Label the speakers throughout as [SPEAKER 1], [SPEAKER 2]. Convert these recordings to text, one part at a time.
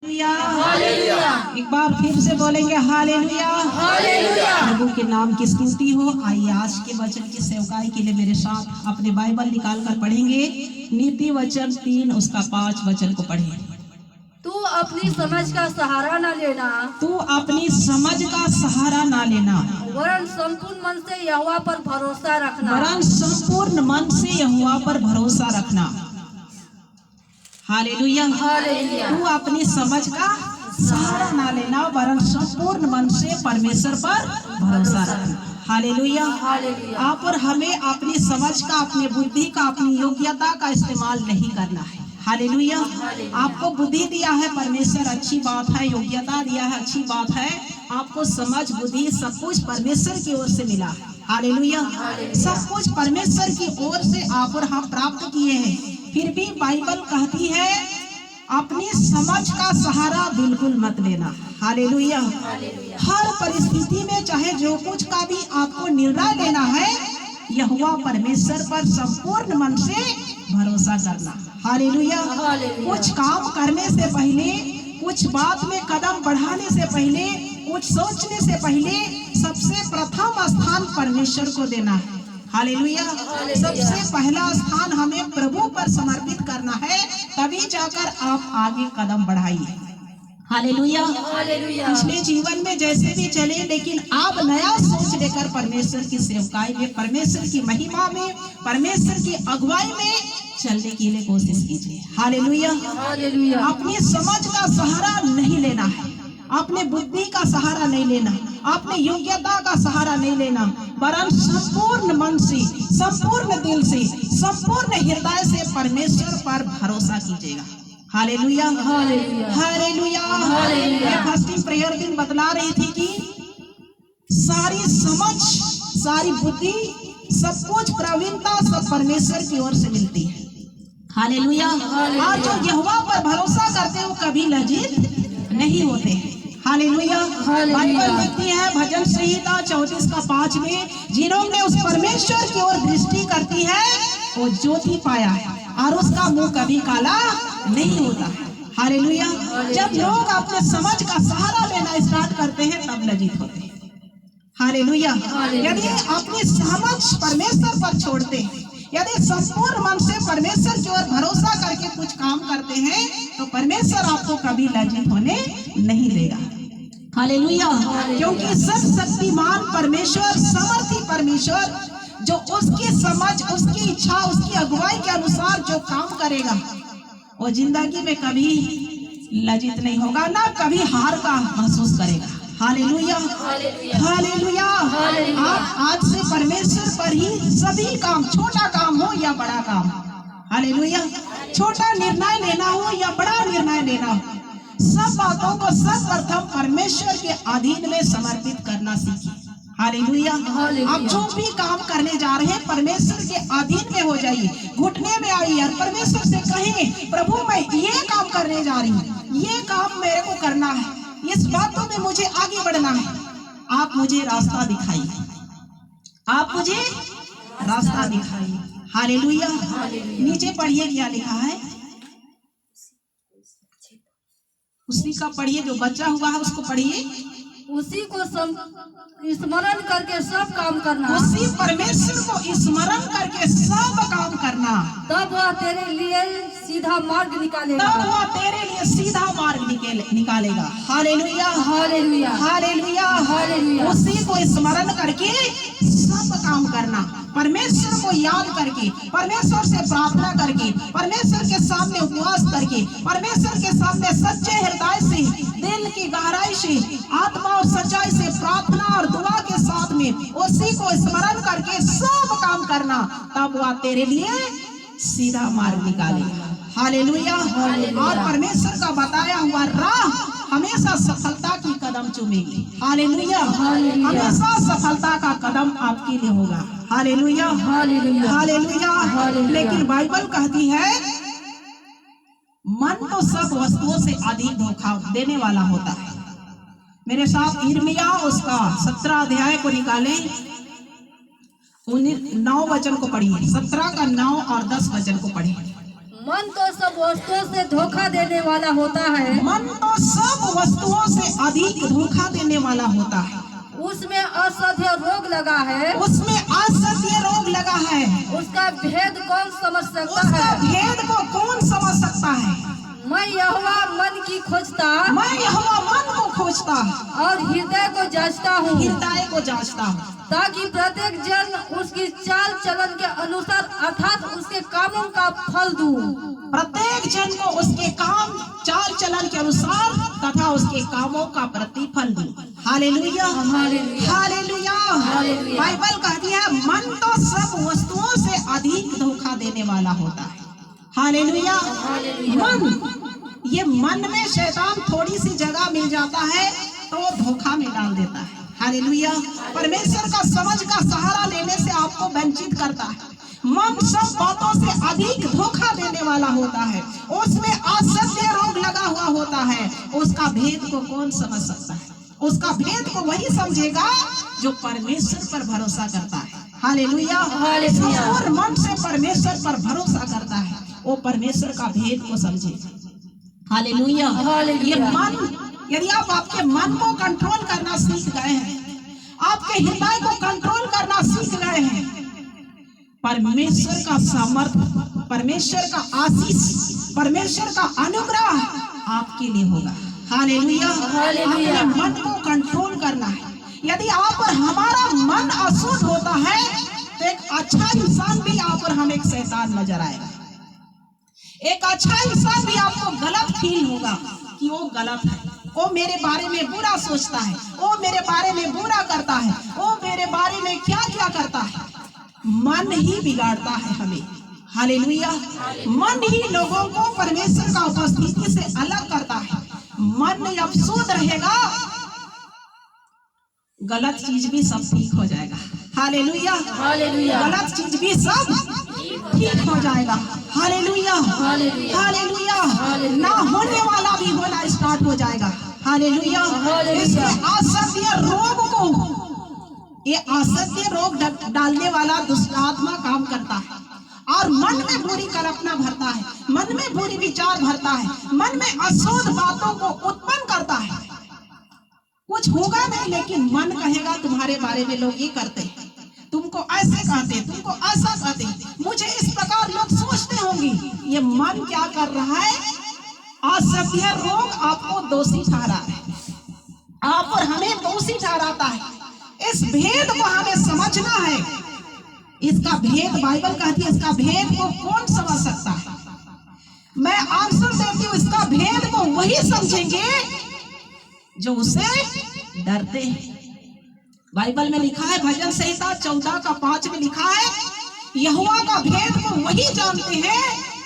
[SPEAKER 1] Hallelujah. एक बार फिर से बोलेंगे हालेलुया।
[SPEAKER 2] हालेलुया।
[SPEAKER 1] प्रभु के नाम की स्तुति हो। आइए आज के वचन की सेवकाई के लिए मेरे साथ अपने बाइबल निकाल कर पढ़ेंगे। नीति वचन 3 उसका 5 वचन को पढ़े।
[SPEAKER 2] तू अपनी समझ का सहारा न लेना,
[SPEAKER 1] तू अपनी समझ का सहारा ना लेना,
[SPEAKER 2] वरन संपूर्ण मन से यहोवा पर भरोसा रखना।
[SPEAKER 1] वरन संपूर्ण मन से यहोवा पर भरोसा रखना। हालेलुया।
[SPEAKER 2] हालेलुया।
[SPEAKER 1] तू अपनी समझ का सहारा ना लेना, वरन संपूर्ण मन से परमेश्वर पर भरोसा रखना। हालेलुया।
[SPEAKER 2] हालेलुया।
[SPEAKER 1] आप और हमें अपनी समझ का, अपनी बुद्धि का, अपनी योग्यता का इस्तेमाल नहीं करना है। हालेलुया। आपको बुद्धि दिया है परमेश्वर, अच्छी बात है। योग्यता दिया है, अच्छी बात है। आपको समझ, बुद्धि सब कुछ परमेश्वर की ओर से मिला है। हालेलुया। सब कुछ परमेश्वर की ओर से आप और हम प्राप्त किए हैं। फिर भी बाइबल कहती है अपनी समझ का सहारा बिल्कुल मत लेना। हालेलुया। हर परिस्थिति में चाहे जो कुछ का भी आपको निर्णय लेना है, यहोवा परमेश्वर पर संपूर्ण मन से भरोसा करना। हालेलुया। कुछ काम करने से पहले, कुछ बात में कदम बढ़ाने से पहले, कुछ सोचने से पहले सबसे प्रथम स्थान परमेश्वर को देना है। हालेलुया। सबसे पहला स्थान हमें प्रभु पर समर्पित करना है, तभी जाकर आप आगे कदम बढ़ाइए। हालेलुया। पिछले जीवन में जैसे भी चले, लेकिन आप नया सोच लेकर परमेश्वर की सेवकाई में, परमेश्वर की महिमा में, परमेश्वर की अगुवाई में चलने के लिए कोशिश कीजिए। हालेलुया। अपनी समझ का सहारा नहीं लेना है, अपने बुद्धि का सहारा नहीं लेना, अपने योग्यता का सहारा नहीं लेना, वरन संपूर्ण मन से, संपूर्ण दिल से, संपूर्ण हृदय से परमेश्वर पर भरोसा कीजिएगा। हालेलुया। हालेलुया। फास्टिंग प्रेयर दिन बतला रही थी कि सारी समझ, सारी बुद्धि, सब कुछ प्रवीणता सब परमेश्वर की ओर से मिलती है। हालेलुया। और जो यहोवा पर भरोसा करते हैं वो कभी लज्जित नहीं होते हैं। हालेलुया। बाइबल लिखती है भजन संहिता 34 का 5 में, जिन्होंने उस परमेश्वर की ओर दृष्टि करती है वो ज्योति पाया है और उसका मुंह कभी काला नहीं होता। हालेलुया। जब लोग अपने समझ का सहारा लेना स्टार्ट करते हैं तब लज्जित होते हैं। हालेलुया। यदि अपनी समझ परमेश्वर पर छोड़ते हैं, यदि संपूर्ण मन से परमेश्वर की ओर भरोसा करके कुछ काम करते हैं, तो परमेश्वर आपको कभी लज्जित होने नहीं देगा। हालेलुया। क्योंकि सर्वशक्तिमान परमेश्वर, समर्थी परमेश्वर, जो उसकी समझ, उसकी इच्छा, उसकी अगुवाई के अनुसार जो काम करेगा, वो जिंदगी में कभी लज्जित नहीं होगा, ना कभी हार का महसूस करेगा। हालेलुया। हालेलुया। आप आज से परमेश्वर पर ही सभी काम, छोटा काम हो या बड़ा काम, हालेलुया, छोटा निर्णय लेना हो या बड़ा निर्णय लेना हो, सब बातों को सर्वप्रथम परमेश्वर के अधीन में समर्पित करना सीखिए। हालेलुया। आप जो भी काम करने जा रहे हैं परमेश्वर के अधीन में हो जाइए, घुटने में आइए और परमेश्वर से कहें, प्रभु मैं ये काम करने जा रही हूँ, ये काम मेरे को करना है, इस बातों में मुझे आगे बढ़ना है, आप मुझे रास्ता दिखाइए, आप मुझे रास्ता दिखाइए। हालेलुया। नीचे पढ़िए क्या लिखा है, उसी का पढ़िए, जो बचा हुआ है उसको पढ़िए।
[SPEAKER 2] उसी को स्मरण करके सब काम करना,
[SPEAKER 1] उसी परमेश्वर को स्मरण करके सब काम करना,
[SPEAKER 2] तब वह तेरे लिए सीधा मार्ग निकालेगा।
[SPEAKER 1] तब वह तेरे लिए सीधा मार्ग निकालेगा। हालेलुया।
[SPEAKER 2] हालेलुया।
[SPEAKER 1] हालेलुया। उसी को स्मरण करके सब काम करना, परमेश्वर को याद करके, परमेश्वर से प्रार्थना करके, परमेश्वर के सामने उपवास करके, परमेश्वर के सामने सच्चे हृदय से, दिल की गहराई से, आत्मा और सच्चाई से प्रार्थना और दुआ के साथ में उसी को स्मरण करके सब काम करना, तब वह तेरे लिए सीधा मार्ग निकालेगा। हालेलुया। और परमेश्वर का बताया हुआ राह हमेशा सफलता की कदम चूमेगी। हालेलुया। हमेशा सफलता का कदम आपके लिए होगा। हालेलुया। हालेलुया। लेकिन बाइबल कहती है मन तो सब वस्तुओं से अधिक धोखा देने वाला होता है। मेरे साथ यिर्मयाह उसका 17 अध्याय को निकालें, 9 वचन को पढ़िए, 17 का 9 और 10 वचन को पढ़िए।
[SPEAKER 2] मन तो सब वस्तुओं से धोखा देने वाला होता है,
[SPEAKER 1] मन तो अधिक धोखा देने वाला होता है।
[SPEAKER 2] उसमें असह्य रोग लगा है,
[SPEAKER 1] उसमें असह्य रोग लगा है।
[SPEAKER 2] उसका भेद कौन समझ सकता
[SPEAKER 1] उसका
[SPEAKER 2] है?
[SPEAKER 1] भेद को कौन समझ सकता है?
[SPEAKER 2] मैं यहोवा मन की खोजता
[SPEAKER 1] मैं यहोवा मन को खोजता
[SPEAKER 2] और हृदय को जांचता हूँ,
[SPEAKER 1] हृदय को जांचता हूँ,
[SPEAKER 2] ताकि प्रत्येक जन उसकी चाल चलन के अनुसार अर्थात उसके कामों का फल दूं।
[SPEAKER 1] प्रत्येक जन को उसके काम चाल चलन के अनुसार तथा उसके कामों का प्रतिफल दूं। Hallelujah,
[SPEAKER 2] hallelujah,
[SPEAKER 1] hallelujah.
[SPEAKER 2] Hallelujah.
[SPEAKER 1] Bible कहती है मन तो सब वस्तुओं से अधिक धोखा देने वाला होता है। हालेलुया। मन, ये मन में शैतान थोड़ी सी जगह मिल जाता है तो वो धोखा में डाल देता है। हालेलुया। परमेश्वर का समझ का सहारा लेने से आपको वंचित करता है। मन सब बातों से अधिक धोखा देने वाला होता है। उसमें असह्य रोग लगा हुआ होता है। उसका भेद को कौन समझ सकता है? उसका भेद को वही समझेगा जो परमेश्वर पर भरोसा करता है। Hallelujah,
[SPEAKER 2] hallelujah.
[SPEAKER 1] संपूर्ण मन से परमेश्वर पर भरोसा करता है, वो परमेश्वर का भेद को समझेगा। Hallelujah,
[SPEAKER 2] hallelujah.
[SPEAKER 1] ये मन, यदि आप आपके मन को कंट्रोल करना सीख गए हैं, आपके हृदय को कंट्रोल करना सीख गए हैं, परमेश्वर का सामर्थ्य, परमेश्वर का आशीष, परमेश्वर का अनुग्रह आपके लिए होगा। Hallelujah,
[SPEAKER 2] hallelujah.
[SPEAKER 1] अपने मन को कंट्रोल करना है। यदि आप और हमारा मन अशुद्ध होता है तो एक अच्छा इंसान भी आप और हम एक शैतान नजर आएगा। एक अच्छा इंसान भी आपको गलत फील होगा कि वो गलत है, वो मेरे बारे में बुरा सोचता है, वो मेरे बारे में बुरा करता है, वो मेरे बारे में क्या क्या करता है। मन ही बिगाड़ता है हमें। हालेलुया। मन ही लोगों को परमेश्वर का उपस्थिति से अलग करता है। मन जब शुद्ध रहेगा, गलत चीज भी सब ठीक हो जाएगा। Hallelujah,
[SPEAKER 2] hallelujah.
[SPEAKER 1] गलत चीज भी सब ठीक हो जाएगा। Hallelujah,
[SPEAKER 2] hallelujah.
[SPEAKER 1] हालेलुया। ना होने वाला भी होना स्टार्ट हो जाएगा। हालेलुया।
[SPEAKER 2] हालेलुया।
[SPEAKER 1] इसमें असह्य रोग को, ये असत्य रोग डालने वाला दुष्ट आत्मा काम करता है और मन में बुरी कल्पना भरता है, मन में बुरी विचार भरता है, मन में अशुद्ध बातों को उत्पन्न करता है। कुछ होगा नहीं लेकिन मन कहेगा तुम्हारे बारे में लोग ये करते हैं, तुमको ऐसे कहते, तुमको ऐसा कहते, मुझे इस प्रकार लोग सोचते होंगे। ये मन क्या कर रहा है? असत्य रोग आपको दोषी ठहरा है, आप और हमें दोषी ठहराता है। इस भेद को हमें समझना है। इसका भेद, बाइबल कहती है, इसका भेद को कौन समझ सकता है? मैं आंसर देती हूँ, इसका भेद को वही समझेंगे जो उसे डरते हैं। बाइबल में लिखा है, भजन संहिता 14:5 में लिखा है, यहोवा का भेद को वही जानते हैं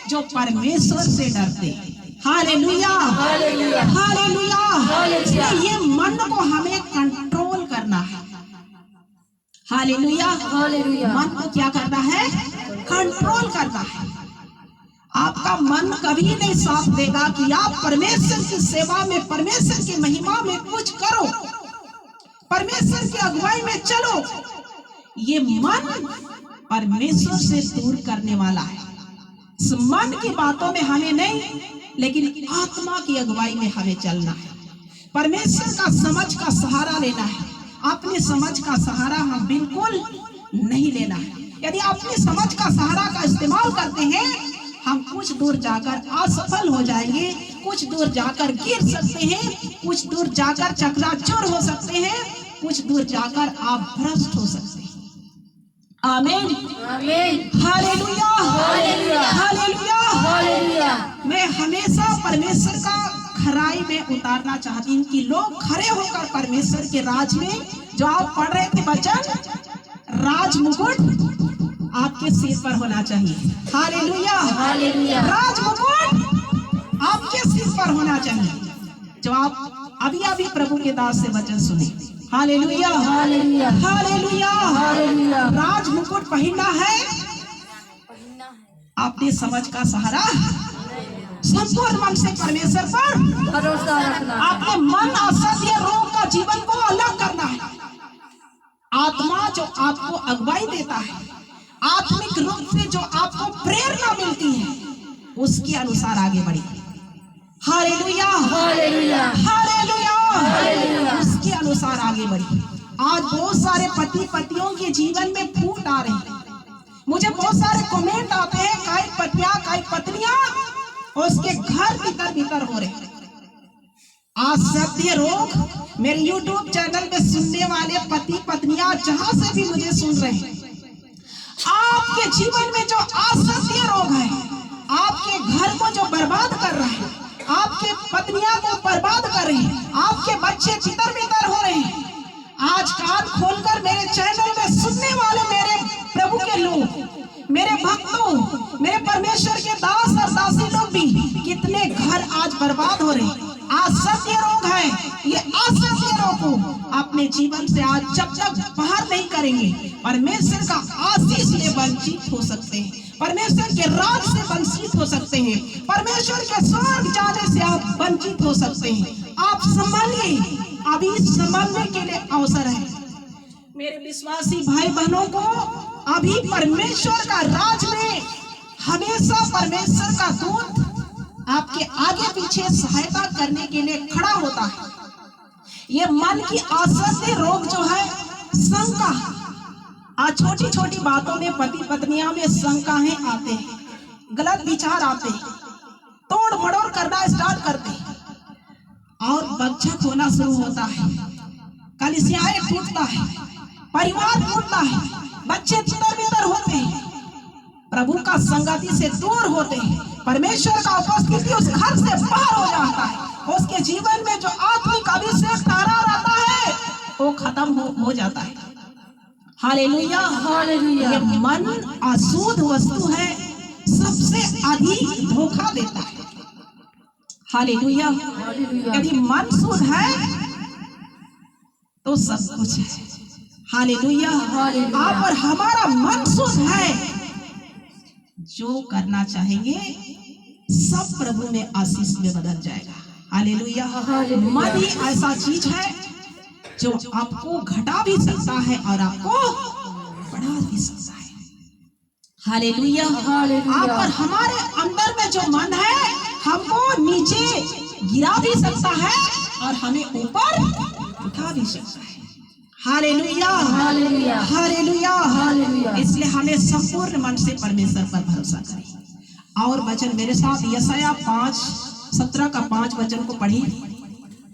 [SPEAKER 1] जो परमेश्वर से डरते हैं। Hallelujah,
[SPEAKER 2] hallelujah.
[SPEAKER 1] हालेलुया।
[SPEAKER 2] हालेलुया।
[SPEAKER 1] ये मन को हमें कंट्रोल करना है। Hallelujah,
[SPEAKER 2] hallelujah.
[SPEAKER 1] मन को क्या करना है? कंट्रोल करना है। आपका मन कभी नहीं साथ देगा कि आप परमेश्वर की सेवा में, परमेश्वर की महिमा में कुछ करो, परमेश्वर की अगुवाई में चलो। ये मन परमेश्वर से दूर करने वाला है। इस मन की बातों में हमें नहीं, लेकिन आत्मा की अगुवाई में हमें चलना है। परमेश्वर का समझ का सहारा लेना है। अपनी समझ का सहारा हम बिल्कुल नहीं लेना है। यदि अपनी समझ का सहारा का इस्तेमाल करते हैं, हम कुछ दूर जाकर असफल हो जाएंगे, कुछ दूर जाकर गिर सकते हैं, कुछ दूर जाकर चकनाचूर हो सकते हैं, कुछ दूर जाकर आप भ्रष्ट हो सकते हैं। आमीन,
[SPEAKER 2] आमीन।
[SPEAKER 1] Hallelujah,
[SPEAKER 2] hallelujah.
[SPEAKER 1] Hallelujah,
[SPEAKER 2] hallelujah.
[SPEAKER 1] मैं हमेशा परमेश्वर का खराई में उतारना चाहती हूँ कि लोग खड़े होकर परमेश्वर के राज में, जो आप पढ़ रहे थे वचन, राज मुकुट आपके सिर पर होना चाहिए। Hallelujah,
[SPEAKER 2] hallelujah.
[SPEAKER 1] राज मुकुट आपके सिर पर होना चाहिए, जो आप अभी अभी प्रभु के दास से वचन सुने। Hallelujah,
[SPEAKER 2] hallelujah.
[SPEAKER 1] हालेलुया।
[SPEAKER 2] हालेलुया।
[SPEAKER 1] राज मुकुट पहनना है, अपनी समझ का सहारा संपूर्ण मन से परमेश्वर पर
[SPEAKER 2] भरोसा रखना।
[SPEAKER 1] अपने मन असत्य रोग का जीवन को अलग करना है। आत्मा जो आपको अगुवाई देता है, आत्मिक रूप से जो आपको प्रेरणा मिलती है, उसके अनुसार आगे बढ़िए। Hallelujah,
[SPEAKER 2] hallelujah.
[SPEAKER 1] हालेलुया। आगे बढ़ी। आज बहुत सारे पति पतियों के जीवन में फूट आ रही है। मुझे बहुत सारे कमेंट आते हैं, कई पतियां कई पत्नियां उसके घर भीतर भीतर हो रहे। आज सत्य रोग मेरे YouTube चैनल पे सुनने वाले पति पत्नियां जहां से भी मुझे सुन रहे हैं, आपके जीवन में जो असत्य रोग है, आपके घर को जो बर्बाद कर रहा है, आपके पत्नियां को बर्बाद कर रही है, आपके बच्चे तितर बितर हो रहे हैं, आज कान खोलकर मेरे चैनल में सुनने वाले मेरे प्रभु के लोग, मेरे भक्तों, मेरे परमेश्वर के दास और दासी लोग भी, कितने घर आज बर्बाद हो रहे हैं। असत्य रोग है, ये असत्य रोग को अपने जीवन से आज जब तक बाहर नहीं करेंगे, परमेश्वर का आशीष से वंचित हो सकते हैं, परमेश्वर के राज से वंचित हो सकते हैं, परमेश्वर के स्वर्ग जाने से आप वंचित हो सकते हैं। आप संभालिए, अभी संभालने के लिए अवसर है। मेरे विश्वासी भाई बहनों को, अभी परमेश्वर का राज में हमेशा परमेश्वर का दूत आपके आगे पीछे सहायता करने के लिए खड़ा होता है। ये मन की असत्य रोग जो है, शंका, आज छोटी छोटी बातों में पति पत्नियां में शंकाएं आते हैं, गलत विचार आते हैं, तोड़ मड़ोड़ करना स्टार्ट करते हैं और बच्चा होना शुरू होता है, कलिसियाएं टूटता है, परिवार टूटता है, बच्चे तितर बितर होते हैं, प्रभु का संगति से दूर होते हैं, परमेश्वर का उपस्थिति उस घर से बाहर हो जाता है, उसके जीवन में जो आत्मिक अभिषेक तारा रहता है वो खत्म हो जाता है। Hallelujah, hallelujah. ये मन अशुद्ध वस्तु है, सबसे अधिक धोखा देता है। हालेलुया। यदि मन शुद्ध है तो सब कुछ है। हालेलुया। आप और हमारा मन शुद्ध है, जो करना चाहेंगे सब प्रभु में आशीष में बदल जाएगा। हालेलुया। मन ही ऐसा चीज है जो आपको घटा भी सकता है और आपको बढ़ा भी सकता है। हालेलुया। आप और हमारे अंदर में जो मन है, हमको नीचे गिरा भी सकता है और हमें ऊपर उठा भी सकता है। Hallelujah, hallelujah, hallelujah, hallelujah. इसलिए हमें संपूर्ण मन से परमेश्वर पर भरोसा करें। और वचन मेरे साथ यशायाह 5:17 का 5 वचन को पढ़िए।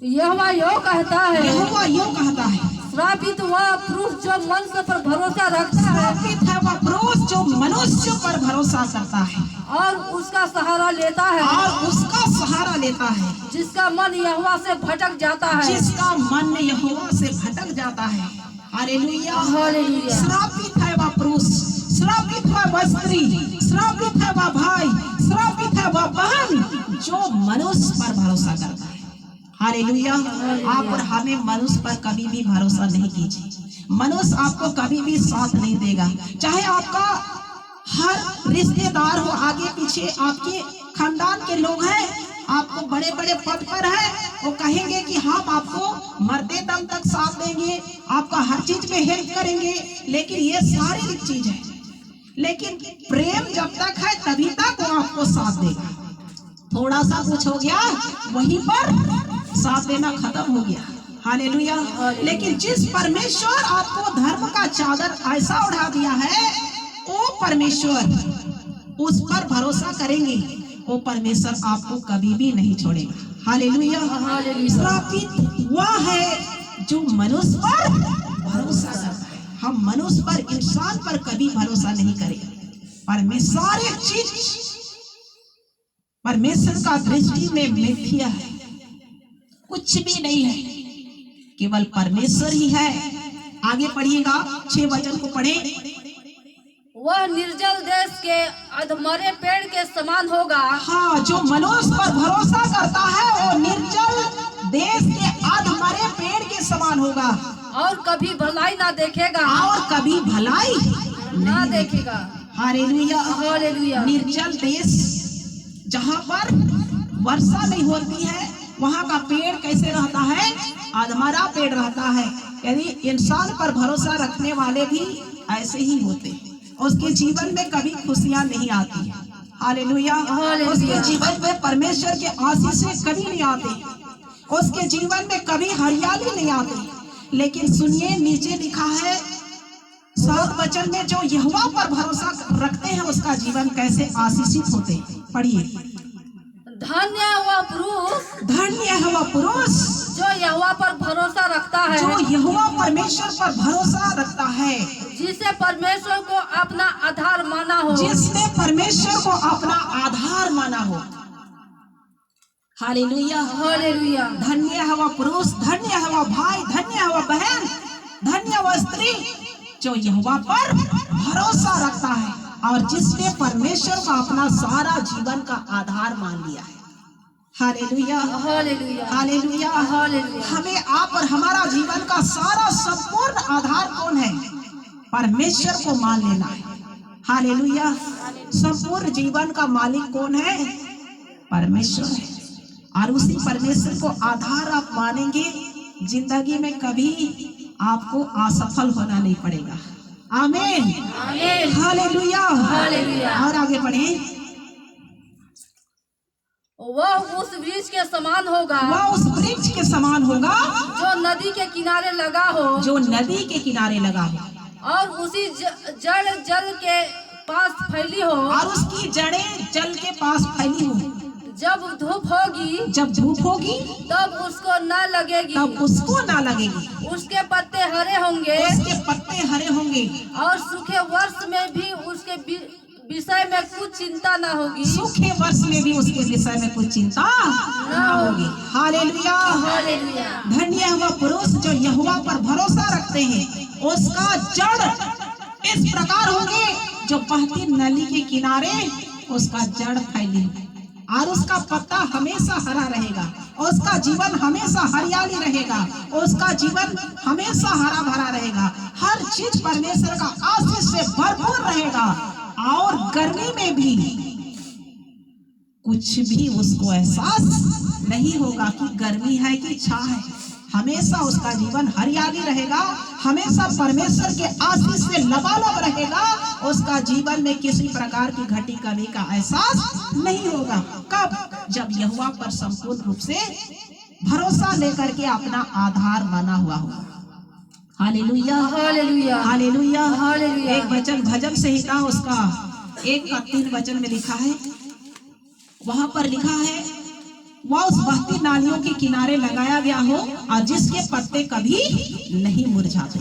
[SPEAKER 2] यहोवा यूं कहता है,
[SPEAKER 1] यहोवा यूं कहता है,
[SPEAKER 2] श्रापित वह पुरुष जो मनुष्य पर भरोसा रखता है,
[SPEAKER 1] श्रापित है वह पुरुष जो मनुष्य पर भरोसा करता है
[SPEAKER 2] और उसका सहारा लेता है,
[SPEAKER 1] और उसका सहारा लेता है,
[SPEAKER 2] जिसका मन यहोवा से भटक जाता है,
[SPEAKER 1] जिसका मन यहोवा से भटक जाता है। Hallelujah,
[SPEAKER 2] hallelujah.
[SPEAKER 1] श्रापित है वह पुरुष, श्रापित है वह स्त्री, श्रापित है वह भाई, श्रापित है वह बहन जो मनुष्य पर भरोसा करता है। हालेलुया। आप और हमें मनुष्य पर कभी भी भरोसा नहीं कीजिए। मनुष्य आपको कभी भी साथ नहीं देगा, चाहे आपका हर रिश्तेदार हो, आगे पीछे आपके खानदान के लोग हैं, आपको बड़े बड़े पद पर है, वो कहेंगे कि हम आपको मरते दम तक साथ देंगे, आपका हर चीज में हेल्प करेंगे, लेकिन ये शारीरिक चीज है। लेकिन प्रेम जब तक है तभी तक वो आपको साथ देगा। थोड़ा सा कुछ हो गया, वहीं पर साथ देना खत्म हो गया। हालेलुया। लेकिन जिस परमेश्वर आपको धर्म का चादर ऐसा उड़ा दिया है, वो परमेश्वर, उस पर भरोसा करेंगे, वो परमेश्वर आपको कभी भी नहीं छोड़ेगा। हालेलुया। श्रापित वह है जो मनुष्य पर भरोसा करता है। हम मनुष्य पर, इंसान पर कभी भरोसा नहीं करेंगे। परमेश्वर एक चीज, परमेश्वर का दृष्टि में मिथ्या है, कुछ भी नहीं है, केवल परमेश्वर ही है। आगे पढ़िएगा, 6 वचन को पढ़े।
[SPEAKER 2] वह निर्जल देश के अधमरे पेड़ के समान होगा।
[SPEAKER 1] हाँ, जो मनुष्य पर भरोसा करता है वो निर्जल देश के अधमरे पेड़ के समान होगा,
[SPEAKER 2] और कभी भलाई ना देखेगा,
[SPEAKER 1] और कभी भलाई
[SPEAKER 2] ना देखेगा।
[SPEAKER 1] Hallelujah,
[SPEAKER 2] hallelujah.
[SPEAKER 1] निर्जल देश, जहाँ पर वर्षा नहीं होती है, वहाँ का पेड़ कैसे रहता है? अधमरा पेड़ रहता है। यदि इंसान पर भरोसा रखने वाले भी ऐसे ही होते हैं, उसके जीवन में कभी खुशियां नहीं आती है। हालेलुया। उसके जीवन में परमेश्वर के आशीष से कभी नहीं आते, उसके जीवन में कभी हरियाली नहीं आती। लेकिन सुनिए, नीचे लिखा है 7 वचन में, जो यहोवा पर भरोसा रखते हैं उसका जीवन कैसे आशीषित होते हैं। पढ़िए।
[SPEAKER 2] धन्य वह पुरुष,
[SPEAKER 1] धन्य है वह पुरुष
[SPEAKER 2] जो यहोवा पर भरोसा रखता है,
[SPEAKER 1] जो यहोवा परमेश्वर पर भरोसा रखता है,
[SPEAKER 2] जिसे परमेश्वर को अपना आधार माना हो,
[SPEAKER 1] जिसने परमेश्वर को अपना आधार माना हो। Hallelujah,
[SPEAKER 2] hallelujah.
[SPEAKER 1] धन्य है वह पुरुष, धन्य है वह भाई, धन्य है वह बहन, धन्य वह स्त्री जो यहोवा पर भरोसा रखता है और जिसने परमेश्वर को अपना सारा जीवन का आधार मान लिया है। Hallelujah,
[SPEAKER 2] hallelujah,
[SPEAKER 1] hallelujah,
[SPEAKER 2] hallelujah.
[SPEAKER 1] हमें आप और हमारा जीवन का सारा संपूर्ण आधार कौन है? परमेश्वर को मान लेना है। हालेलुया, संपूर्ण जीवन का मालिक कौन है? परमेश्वर है। और उसी परमेश्वर को आधार आप मानेंगे, जिंदगी में कभी आपको असफल होना नहीं पड़ेगा। आमीन,
[SPEAKER 2] आमीन,
[SPEAKER 1] हालेलुया,
[SPEAKER 2] हालेलुया।
[SPEAKER 1] और आगे बढ़े।
[SPEAKER 2] वह उस वृक्ष के समान होगा,
[SPEAKER 1] वह उस वृक्ष के समान होगा
[SPEAKER 2] जो नदी के किनारे लगा हो,
[SPEAKER 1] जो नदी के किनारे लगा हो
[SPEAKER 2] और उसी जड़ जल के पास फैली हो,
[SPEAKER 1] और उसकी जड़ें जल के पास फैली हो।
[SPEAKER 2] जब धूप होगी,
[SPEAKER 1] जब धूप होगी
[SPEAKER 2] तब उसको न लगेगी,
[SPEAKER 1] तब उसको ना लगेगी,
[SPEAKER 2] उसके पत्ते हरे होंगे,
[SPEAKER 1] उसके पत्ते हरे होंगे,
[SPEAKER 2] और सूखे वर्ष में भी उसके विषय में कुछ चिंता न होगी,
[SPEAKER 1] सूखे वर्ष में भी उसके विषय में कुछ चिंता ना होगी। Hallelujah,
[SPEAKER 2] hallelujah.
[SPEAKER 1] धन्य है वह पुरुष जो यहोवा पर भरोसा रखते हैं, उसका जड़ इस प्रकार होंगे जो बहती नली के किनारे उसका जड़ फैली और उसका पत्ता हमेशा हरा रहेगा, उसका जीवन हमेशा हरियाली रहेगा, उसका जीवन हमेशा हरा भरा रहेगा। हर चीज परमेश्वर का आशीष से भरपूर रहेगा और गर्मी में भी कुछ भी उसको एहसास नहीं होगा कि गर्मी है कि छाह है। हमेशा उसका जीवन हरियाली रहेगा, हमेशा परमेश्वर के आशीष से लबालब रहेगा। उसका जीवन में किसी प्रकार की घटी कमी का एहसास नहीं होगा। कब? जब यहोवा पर संपूर्ण रूप से भरोसा लेकर के अपना आधार माना हुआ होगा। Hallelujah,
[SPEAKER 2] hallelujah,
[SPEAKER 1] hallelujah,
[SPEAKER 2] hallelujah.
[SPEAKER 1] एक वचन भजन संहिता उसका 1 का 3 वचन में लिखा है, वहां पर लिखा है, वह उस बहती नालियों के किनारे लगाया गया हो और जिसके पत्ते कभी नहीं मुरझाते।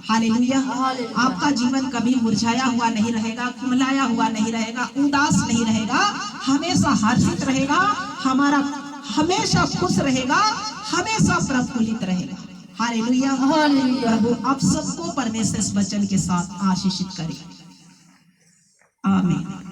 [SPEAKER 1] हालेलुया, आपका जीवन कभी मुरझाया हुआ नहीं रहेगा, कुमलाया हुआ नहीं रहेगा, उदास नहीं रहेगा, हमेशा हर्षित रहेगा, हमारा हमेशा खुश रहेगा, हमेशा प्रफुल्लित रहेगा। Hallelujah,
[SPEAKER 2] hallelujah.
[SPEAKER 1] प्रभु आप सबको परमेश्वर इस वचन के साथ आशीषित करे। आमीन।